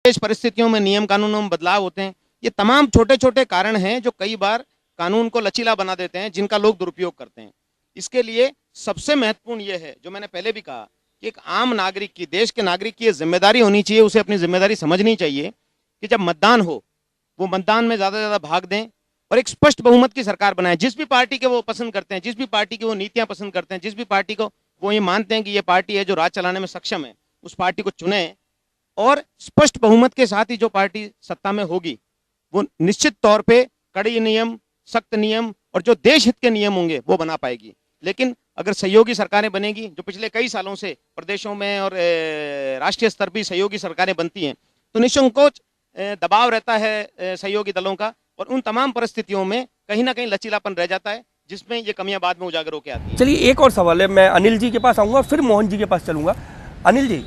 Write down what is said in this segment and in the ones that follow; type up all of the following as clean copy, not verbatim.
विशेष परिस्थितियों में नियम कानूनों में बदलाव होते हैं। ये तमाम छोटे छोटे कारण हैं जो कई बार कानून को लचीला बना देते हैं, जिनका लोग दुरुपयोग करते हैं। इसके लिए सबसे महत्वपूर्ण यह है, जो मैंने पहले भी कहा, कि एक आम नागरिक की, देश के नागरिक की जिम्मेदारी होनी चाहिए, उसे अपनी जिम्मेदारी समझनी चाहिए कि जब मतदान हो वो मतदान में ज्यादा से ज्यादा भाग दें और एक स्पष्ट बहुमत की सरकार बनाएं। जिस भी पार्टी के वो पसंद करते हैं, जिस भी पार्टी की वो नीतियां पसंद करते हैं, जिस भी पार्टी को वो ये मानते हैं कि ये पार्टी है जो राज चलाने में सक्षम है, उस पार्टी को चुने और स्पष्ट बहुमत के साथ ही जो पार्टी सत्ता में होगी वो निश्चित तौर पे कड़े नियम, सख्त नियम और जो देश हित के नियम होंगे वो बना पाएगी। लेकिन अगर सहयोगी सरकारें बनेगी, जो पिछले कई सालों से प्रदेशों में और राष्ट्रीय स्तर पर सहयोगी सरकारें बनती हैं, तो निसंकोच दबाव रहता है सहयोगी दलों का और उन तमाम परिस्थितियों में कहीं ना कहीं लचीलापन रह जाता है, जिसमें ये कमियां बाद में उजागर होकर आती है। चलिए, एक और सवाल है, मैं अनिल जी के पास आऊँगा फिर मोहन जी के पास चलूँगा। अनिल जी,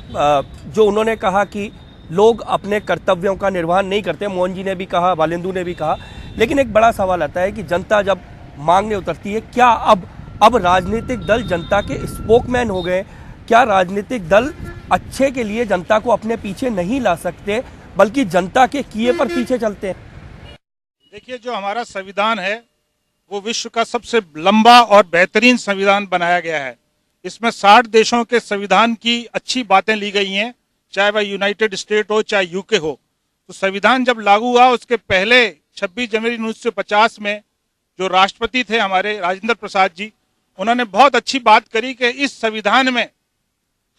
जो उन्होंने कहा कि लोग अपने कर्तव्यों का निर्वहन नहीं करते, मोहन जी ने भी कहा, वालेंदु ने भी कहा, लेकिन एक बड़ा सवाल आता है कि जनता जब मांगने उतरती है, क्या अब राजनीतिक दल जनता के स्पोकमैन हो गए? क्या राजनीतिक दल अच्छे के लिए जनता को अपने पीछे नहीं ला सकते, बल्कि जनता के किए पर पीछे चलते हैं? देखिए, जो हमारा संविधान है वो विश्व का सबसे लंबा और बेहतरीन संविधान बनाया गया है। इसमें 60 देशों के संविधान की अच्छी बातें ली गई हैं, चाहे वह यूनाइटेड स्टेट हो चाहे यूके हो। तो संविधान जब लागू हुआ उसके पहले 26 जनवरी 1950 में जो राष्ट्रपति थे हमारे राजेंद्र प्रसाद जी, उन्होंने बहुत अच्छी बात करी कि इस संविधान में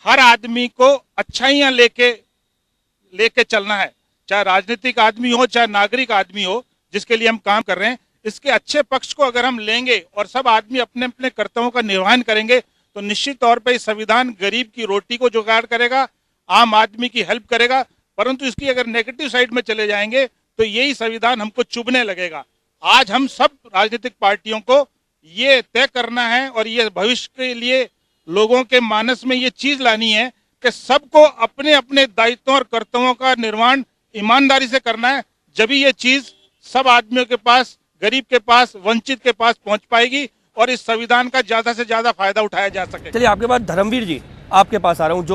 हर आदमी को अच्छाइयां लेके चलना है, चाहे राजनीतिक आदमी हो चाहे नागरिक आदमी हो, जिसके लिए हम काम कर रहे हैं। इसके अच्छे पक्ष को अगर हम लेंगे और सब आदमी अपने अपने कर्तव्यों का निर्वहन करेंगे तो निश्चित तौर पर संविधान गरीब की रोटी को जुगाड़ करेगा, आम आदमी की हेल्प करेगा। परंतु इसकी अगर नेगेटिव साइड में चले जाएंगे तो यही संविधान हमको चुभने लगेगा। आज हम सब राजनीतिक पार्टियों को ये तय करना है और ये भविष्य के लिए लोगों के मानस में ये चीज लानी है कि सबको अपने अपने दायित्वों और कर्तव्यों का निर्वहन ईमानदारी से करना है। जब ये चीज सब आदमियों के पास, गरीब के पास, वंचित के पास पहुंच पाएगी और इस संविधान का ज्यादा से ज्यादा फायदा उठाया जा सके। चलिए, आपके पास धर्मवीर जी, आपके पास आ रहा हूँ।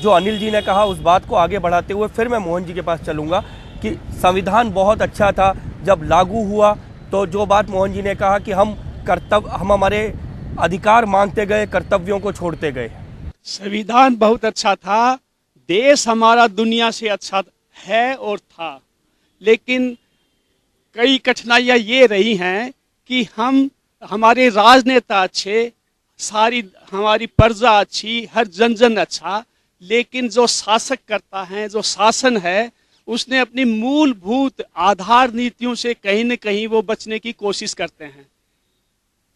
जो अनिल जी ने कहा उस बात को आगे बढ़ाते हुए फिर मैं मोहन जी के पास चलूंगा कि संविधान बहुत अच्छा था, जब लागू हुआ तो जो बात मोहन जी ने कहा कि हम हमारे अधिकार मांगते गए, कर्तव्यों को छोड़ते गए। संविधान बहुत अच्छा था, देश हमारा दुनिया से अच्छा है और था, लेकिन कई कठिनाइयां ये रही हैं कि हमारे राजनेता अच्छे, सारी हमारी प्रजा अच्छी, हर जन अच्छा, लेकिन जो शासक करता है, जो शासन है, उसने अपनी मूलभूत आधार नीतियों से कहीं न कहीं वो बचने की कोशिश करते हैं।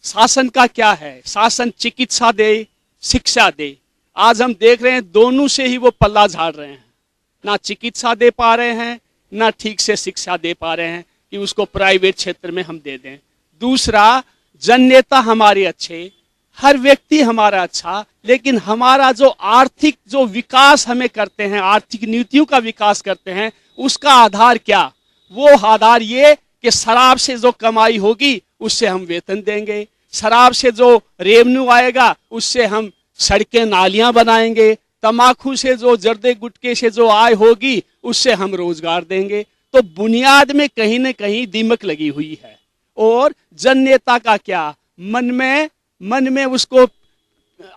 शासन का क्या है? शासन चिकित्सा दे, शिक्षा दे। आज हम देख रहे हैं दोनों से ही वो पल्ला झाड़ रहे हैं, ना चिकित्सा दे पा रहे हैं, ना ठीक से शिक्षा दे पा रहे हैं कि उसको प्राइवेट क्षेत्र में हम दे दें। दूसरा, जन नेता हमारे अच्छे, हर व्यक्ति हमारा अच्छा, लेकिन हमारा जो आर्थिक जो विकास हमें करते हैं, आर्थिक नीतियों का विकास करते हैं, उसका आधार क्या? वो आधार ये कि शराब से जो कमाई होगी उससे हम वेतन देंगे, शराब से जो रेवेन्यू आएगा उससे हम सड़कें नालियां बनाएंगे, तम्बाकू से जो जर्दे गुटके से जो आय होगी उससे हम रोजगार देंगे। तो बुनियाद में कहीं न कहीं दीमक लगी हुई है। और जन नेता का क्या? मन में उसको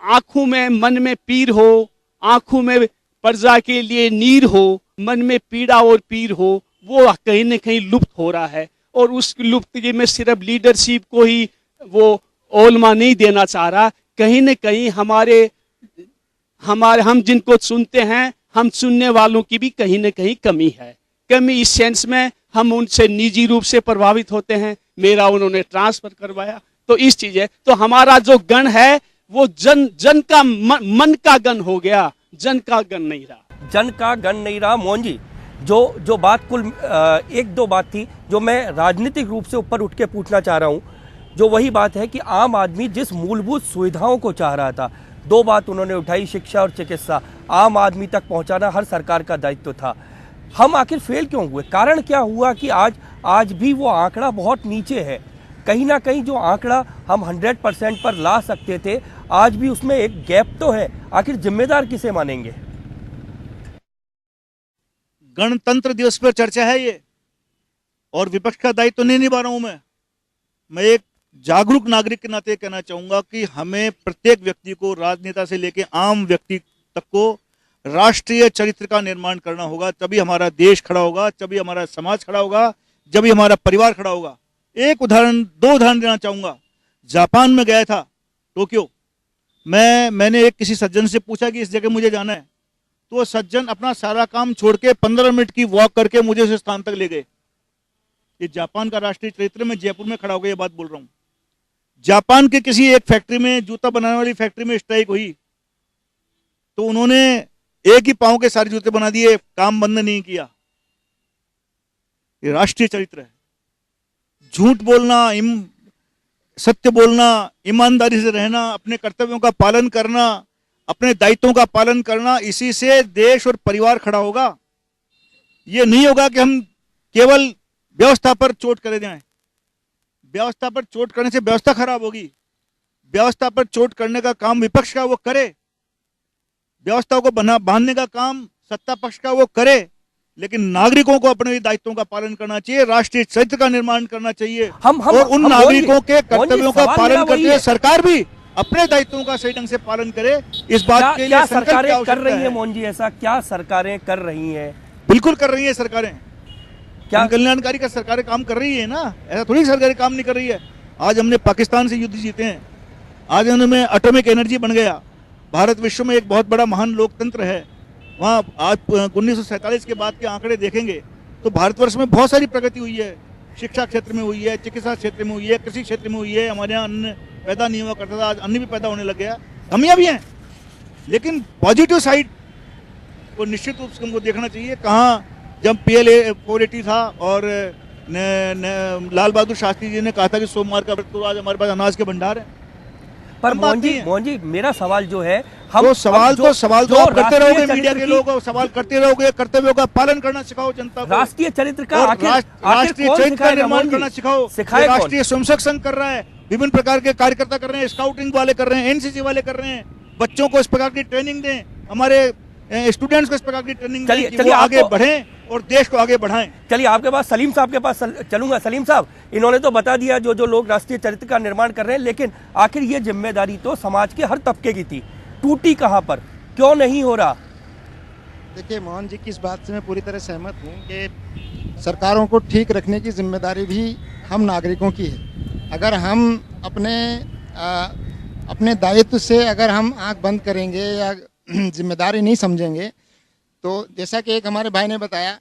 आंखों में मन में पीर हो, आंखों में प्रजा के लिए नीर हो, मन में पीड़ा और पीर हो, वो कहीं न कहीं लुप्त हो रहा है। और उस लुप्तगी में सिर्फ लीडरशिप को ही वो ओलमा नहीं देना चाह रहा, कहीं न कहीं हम जिनको सुनते हैं, हम सुनने वालों की भी कहीं न कहीं कमी है। कमी इस सेंस में हम उनसे निजी रूप से प्रभावित होते हैं, मेरा उन्होंने ट्रांसफर करवाया, तो इस चीज है। तो हमारा जो गण है वो जन का मन का गण हो गया, जन का गण नहीं रहा। जन का गण नहीं रहा। मोहन जी, जो बात कुल एक दो बात थी जो मैं राजनीतिक रूप से ऊपर उठ के पूछना चाह रहा हूँ, जो वही बात है कि आम आदमी जिस मूलभूत सुविधाओं को चाह रहा था, दो बात उन्होंने उठाई, शिक्षा और चिकित्सा, आम आदमी तक पहुंचाना हर सरकार का दायित्व था। हम आखिर फेल क्यों हुए? कारण क्या हुआ कि आज भी वो आंकड़ा बहुत नीचे है? कहीं ना कहीं जो आंकड़ा हम 100% पर ला सकते थे, आज भी उसमें एक गैप तो है। आखिर जिम्मेदार किसे मानेंगे? गणतंत्र दिवस पर चर्चा है ये, और विपक्ष का दायित्व तो नहीं निभा रहा हूं मैं एक जागरूक नागरिक के नाते कहना चाहूंगा कि हमें प्रत्येक व्यक्ति को, राजनेता से लेकर आम व्यक्ति तक को, राष्ट्रीय चरित्र का निर्माण करना होगा। तभी हमारा देश खड़ा होगा, तभी हमारा समाज खड़ा होगा, जब हमारा परिवार खड़ा होगा। एक उदाहरण, दो उदाहरण देना चाहूंगा। जापान में गया था, टोक्यो। मैंने एक किसी सज्जन से पूछा कि इस जगह मुझे जाना है, तो वो सज्जन अपना सारा काम छोड़ के 15 मिनट की वॉक करके मुझे उस स्थान तक ले गए। ये जापान का राष्ट्रीय चरित्र। में जयपुर में खड़ा होकर ये बात बोल रहा हूं। जापान के किसी एक फैक्ट्री में, जूता बनाने वाली फैक्ट्री में स्ट्राइक हुई, तो उन्होंने एक ही पांव के सारे जूते बना दिए, काम बंद नहीं किया। ये राष्ट्रीय चरित्र है। झूठ बोलना, सत्य बोलना, ईमानदारी से रहना, अपने कर्तव्यों का पालन करना, अपने दायित्वों का पालन करना, इसी से देश और परिवार खड़ा होगा। ये नहीं होगा कि हम केवल व्यवस्था पर चोट करे जाएं। व्यवस्था पर चोट करने से व्यवस्था खराब होगी। व्यवस्था पर चोट करने का काम विपक्ष का वो करे, व्यवस्था को बांधने का काम सत्ता पक्ष का वो करे, लेकिन नागरिकों को अपने दायित्वों का पालन करना चाहिए, राष्ट्रीय चरित्र का निर्माण करना चाहिए। और उन नागरिकों के कर्तव्यों का पालन करते हुए सरकार भी अपने दायित्वों का सही ढंग से पालन करे। इस बात के लिए सरकारें कर रही है मोहन जी, ऐसा क्या सरकारें कर रही हैं? बिल्कुल कर रही है सरकारें। क्या कल्याणकारी का सरकारें काम कर रही है ना, ऐसा थोड़ी सरकारें काम नहीं कर रही है। आज हमने पाकिस्तान से युद्ध जीते हैं, आज उनमें एटॉमिक एनर्जी बन गया। भारत विश्व में एक बहुत बड़ा महान लोकतंत्र है। वहाँ आज 1947 के बाद के आंकड़े देखेंगे तो भारतवर्ष में बहुत सारी प्रगति हुई है। शिक्षा क्षेत्र में हुई है, चिकित्सा क्षेत्र में हुई है, कृषि क्षेत्र में हुई है। हमारे यहाँ अन्न पैदा नहीं हुआ करता था, आज अन्न भी पैदा होने लग गया। कमियां भी हैं, लेकिन पॉजिटिव साइड को निश्चित रूप से हमको देखना चाहिए। कहाँ जब PLA 480 था और लाल बहादुर शास्त्री जी ने कहा था कि सोमवार का व्रत करो, आज हमारे पास अनाज के भंडार है। पर मोहन जी मेरा सवाल जो है, हम तो सवाल तो आप करते रहोगे, मीडिया के लोग सवाल करते रहोगे। कर्तव्यों का पालन करना सिखाओ जनता को। राष्ट्रीय चरित्र का राष्ट्रीय चरित्र का निर्माण करना सिखाओ। राष्ट्रीय स्वयंसेवक संघ कर रहा है, विभिन्न प्रकार के कार्यकर्ता कर रहे हैं, स्काउटिंग वाले कर रहे हैं, NCC वाले कर रहे हैं। बच्चों को इस प्रकार की ट्रेनिंग दें, हमारे स्टूडेंट्स को इस प्रकार की ट्रेनिंग दें कि वो आगे बढ़ें और देश को आगे बढ़ाएं। चलिए आपके पास सलीम साहब के पास चलूंगा। सलीम साहब, इन्होंने तो बता दिया जो लोग राष्ट्रीय चरित्र का निर्माण कर रहे हैं, लेकिन आखिर ये जिम्मेदारी तो समाज के हर तबके की थी, टूटी कहां पर, क्यों नहीं हो रहा? देखिए मोहन जी की इस बात से मैं पूरी तरह सहमत हूं कि सरकारों को ठीक रखने की जिम्मेदारी भी हम नागरिकों की है। अगर हम अपने दायित्व से अगर हम आंख बंद करेंगे या जिम्मेदारी नहीं समझेंगे, तो जैसा कि एक हमारे भाई ने बताया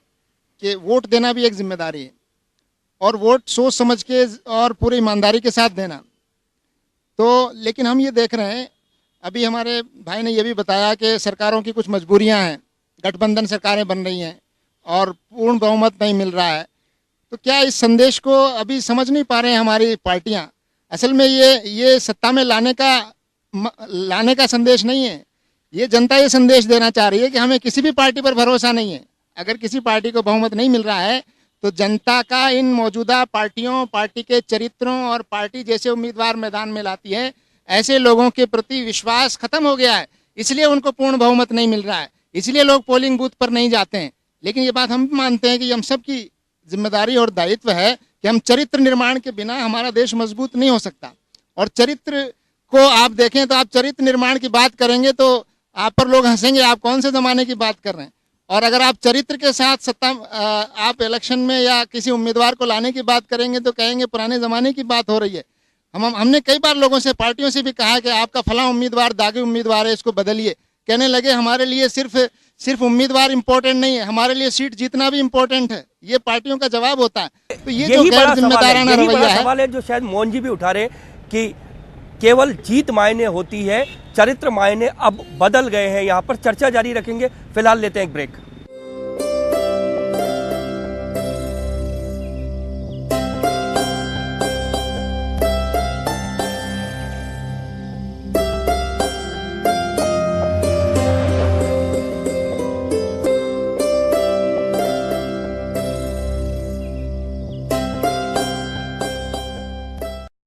कि वोट देना भी एक जिम्मेदारी है, और वोट सोच समझ के और पूरी ईमानदारी के साथ देना। तो लेकिन हम ये देख रहे हैं, अभी हमारे भाई ने ये भी बताया कि सरकारों की कुछ मजबूरियां हैं, गठबंधन सरकारें बन रही हैं और पूर्ण बहुमत नहीं मिल रहा है। तो क्या इस संदेश को अभी समझ नहीं पा रहे हैं हमारी पार्टियां? असल में ये सत्ता में लाने का संदेश नहीं है। ये जनता ये संदेश देना चाह रही है कि हमें किसी भी पार्टी पर भरोसा नहीं है। अगर किसी पार्टी को बहुमत नहीं मिल रहा है तो जनता का इन मौजूदा पार्टियों, पार्टी के चरित्रों और पार्टी जैसे उम्मीदवार मैदान में लाती है, ऐसे लोगों के प्रति विश्वास खत्म हो गया है। इसलिए उनको पूर्ण बहुमत नहीं मिल रहा है, इसलिए लोग पोलिंग बूथ पर नहीं जाते हैं। लेकिन ये बात हम भी मानते हैं कि हम सब की जिम्मेदारी और दायित्व है कि हम चरित्र निर्माण के बिना हमारा देश मजबूत नहीं हो सकता। और चरित्र को आप देखें तो आप चरित्र निर्माण की बात करेंगे तो आप पर लोग हंसेंगे, आप कौन से जमाने की बात कर रहे हैं। और अगर आप चरित्र के साथ आप इलेक्शन में या किसी उम्मीदवार को लाने की बात करेंगे तो कहेंगे पुराने जमाने की बात हो रही है। हमने कई बार लोगों से, पार्टियों से भी कहा कि आपका फला उम्मीदवार दागी उम्मीदवार है, इसको बदलिए। कहने लगे हमारे लिए सिर्फ उम्मीदवार इंपॉर्टेंट नहीं है, हमारे लिए सीट जीतना भी इंपॉर्टेंट है। ये पार्टियों का जवाब होता है। तो ये जो गैर जिम्मेदाराना रवैया है, सवाल है जो शायद मोहन जी भी उठा रहे कि केवल जीत मायने होती है, चरित्र मायने अब बदल गए हैं। यहाँ पर चर्चा जारी रखेंगे, फिलहाल लेते हैं एक ब्रेक।